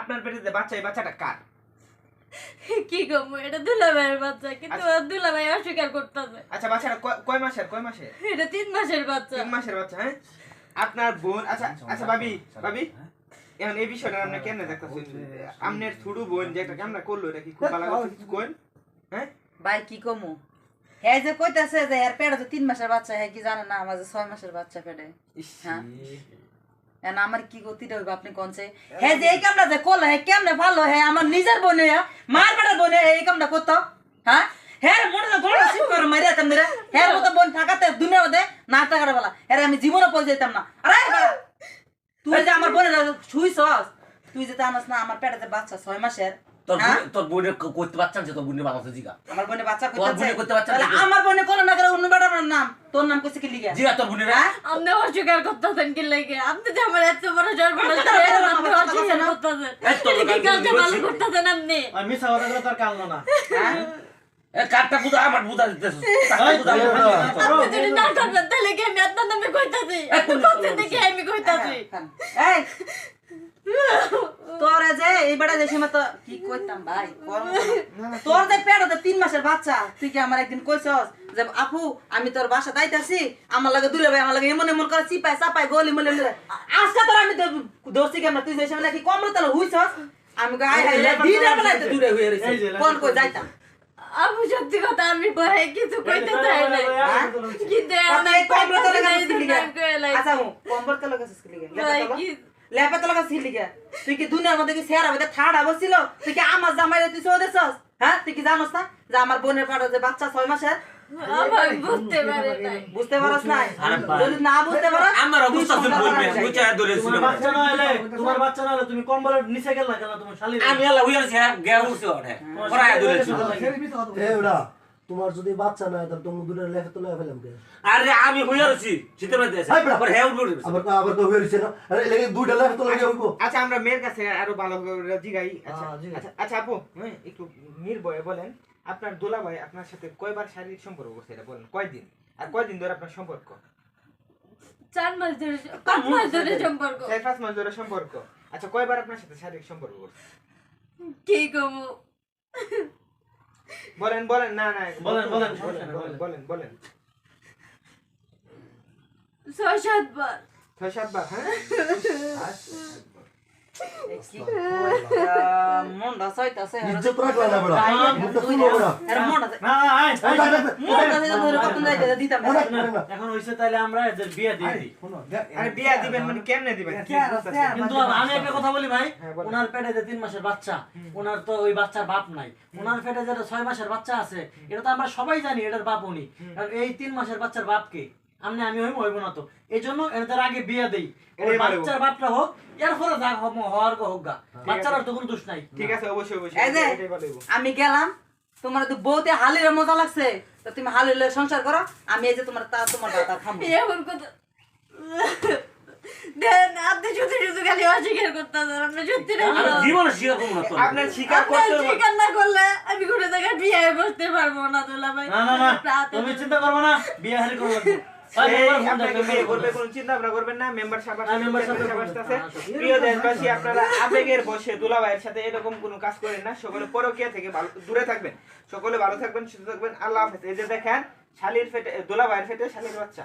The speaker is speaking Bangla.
আপনার পেটে যে বাচ্চা, এই বাচ্চাটা কার? কি গো এটা দুলাভাইয়ের বাচ্চা, কিন্তু দুলাভাই অস্বীকার করতেছে। আচ্ছা বাচ্চাটা কয় মাসের? এটা 3 মাসের বাচ্চা। 3 মাসের বাচ্চা। হ্যাঁ, আপনার বোন। আচ্ছা ভাবি এখন এই বিষয়টা আপনি কেমনে দেখতেছেন? আপনার ছোট বোন যে একটা কামনা করলো, এটা কি খুব ভালো লাগছে? কিছু কোন? হ্যাঁ ভাই কি কমু, হ্যাঁ যে কইতাছে যে এর পেটে তো 3 মাসের বাচ্চা, হ্যাঁ কি জানে না আমার যে 6 মাসের বাচ্চা পেটে। হ্যাঁ এখন আমার কি গতিটা হইব আপনি কোনছে? হ্যাঁ যে এই কামটা যে করলো, হ্যাঁ কেমনে ভালো, হ্যাঁ আমার নিজের বোন, মার বেটার বোন এই কামটা করতো। হ্যাঁ হ্যাঁ মনে তো বড় সিপ করে মারিয়া তাম রে, হ্যাঁ মতো বোন থাকাতে দুনিয়ার মধ্যে না টাকার বেলা এর আমি জীবনে পৌঁছে যেতাম না। আরে বাড়া তুই যে আমার বোনের শুইছস, তুই যে জানাস না আমার পেটে বাচ্চা 6 মাসের। তোর বোনের করতে বাচ্চা আছে, তোর বোনের বাচ্চা জিগা। আমার বোনে বাচ্চা করতে বাচ্চা তাহলে আমার বোনে কোন না করে অন্য বেটার নাম, তোর নাম কইছে কি লিগা? জিগা তোর বোনের। আপনি অস্বীকার করতেছেন কি লাগে? আপনি যে আমার এত বড় সর্বনাশ করে আপনি অস্বীকার করতেছেন, কি কাজে ভালো করতেছেন আপনি? আর মিছা কথাগুলো তোর কাল না। এ কাটটা বুঝা আমার বুঝা দিতেছিস, কাটটা বুঝা আপনি যদি না করবেন তাহলে কি আমি আপনার নামে কইতাছি? আপনি বলছেন দেখি আমি কইতাছি। এই তোরে যে এই বেটা যে সীমা তো কি কইতাম ভাই, তোর যে পেটে 3 মাসের বাচ্চা, তুই কি আমার একদিন কইছস যে আপু আমি তোর বাসা দাইতাছি, আমার লাগে দুলে ভাই আমার লাগে এমন এমন করে চিপাই চাপাই গলি মলে মলে আজকে তোর আমি দোস্তি কেমন তুই যে সীমা কি কমরে তাহলে হুইছস? আমি কই আই হাই দিদা বলাইতে দূরে হয়ে রইছে, কোন কই যাইতাম? আপু সত্যি কথা আমি ভয়ে কিছু কইতে চাই না, কিন্তু আমি কমরে তাহলে গেছিস কি লিগা? আচ্ছা কমরে তাহলে গেছিস কি লিগা? লেপে তো লাগা ছিল লিগা? তুই কি দুনিয়ার মধ্যে কি শেয়ার হবে ঠাড়া বসছিল? তুই কি আমার জামাইরে তুই চলে দেছস? হ্যাঁ তুই কি জানোস না যে আমার বোনের পেটে যে বাচ্চা 6 মাসের? আমার বুঝতে পারে না। বুঝতে পারছ না? যদি না বুঝতে পারছ আমার অবস্থা তুই বলবি, বুঝা ধরেছিল। তোমার বাচ্চা না হলে তুমি কম্বলের নিচে গেল না কেন? তোমার শালি আমি আলা হইয়াছি গেয়া উঠছে ওঠে পড়ায় ধরেছিল। এওড়া তোমার যদি বাচ্চা না হয় তাহলে তুমি দুটো লেখা তো লেখা ফেলাম কে? আরে আমি হইয়াছি শীতের মধ্যে আছে পর হেউ উঠবে। আবার তো হইছে না, আরে লেগে দুইটা লেখা তো লেগে হইবো। আচ্ছা আমরা মেয়ের কাছে আরো ভালো করে জিগাই। আচ্ছা আপু একটু নির্ভয়ে বলেন, আপনার দুলাভাই আপনার সাথে কয়বার শারীরিক সম্পর্ক করছে এটা বলেন? কয়দিন আর কয়দিন ধরে আপনার সম্পর্ক? 4 মাস ধরে 5 মাস ধরে সম্পর্ক। 4-5 মাস ধরে সম্পর্ক। আচ্ছা কয়বার আপনার সাথে শারীরিক সম্পর্ক করছে? কি কমু বলেন না বলেন 6-7 বার। 6-7 বার। হ্যাঁ মনটা চাইতাছে ইজ্জত রাখলা না বড়, মুখটা ফুল বড়। আরে মনটা না আয় মনটা ধরে কত যাইতে দিতাম না। এখন হইছে তাইলে আমরা এদের বিয়ে দিয়ে দিই। আরে বিয়া দিবেন মানে কেমনে দিবেন? কিন্তু আমি একটা কথা বলি ভাই, ওনার পেটে যে 3 মাসের বাচ্চা, ওনার তো ওই বাচ্চার বাপ নাই। ওনার পেটে যেটা 6 মাসের বাচ্চা আছে, এটা তো আমরা সবাই জানি এটার বাপ উনি। কারণ এই 3 মাসের বাচ্চার বাপ কে? আমি হইব না তো। এইজন্য এদের আগে বিয়ে দেই, ওই বাচ্চার বাপটা হোক, এরপরে যা হওয়ার হোক গা, বাচ্চার তো কোনো দোষ নাই। ঠিক আছে অবশ্যই এই যে আমি গেলাম, তোমার তো বউতে হালির মজা লাগছে, তো তুমি হালির সংসার করো, আমি এই যে তোমার দাদা খামো। এমন কথা দেন আপনি শুধু খালি অস্বীকার করতেছেন। আপনি সত্যি না জীবনে স্বীকার করব না তো। আপনার স্বীকার করতে হবে। স্বীকার না করলে আমি কোনো জায়গায় বিয়ে বসতে পারবো না দুলাভাই। না তুমি চিন্তা করবে না, বিয়ে হারি করব না। আপনাকে বিয়ে করবে কোনো চিন্তা ভাবনা করবেন না। মেম্বার সাহেব আছে, প্রিয় দেশবাসী আপনারা আবেগের বশে দুলাভাইয়ের সাথে এরকম কোনো কাজ করেন না। সকলে পরকীয়া থেকে দূরে থাকবেন। সকলে ভালো থাকবেন, সুস্থ থাকবেন। আল্লাহ হাফেজ। এই যে দেখেন শালীর পেটে দুলাভাইয়ের পেটে শালীর বাচ্চা।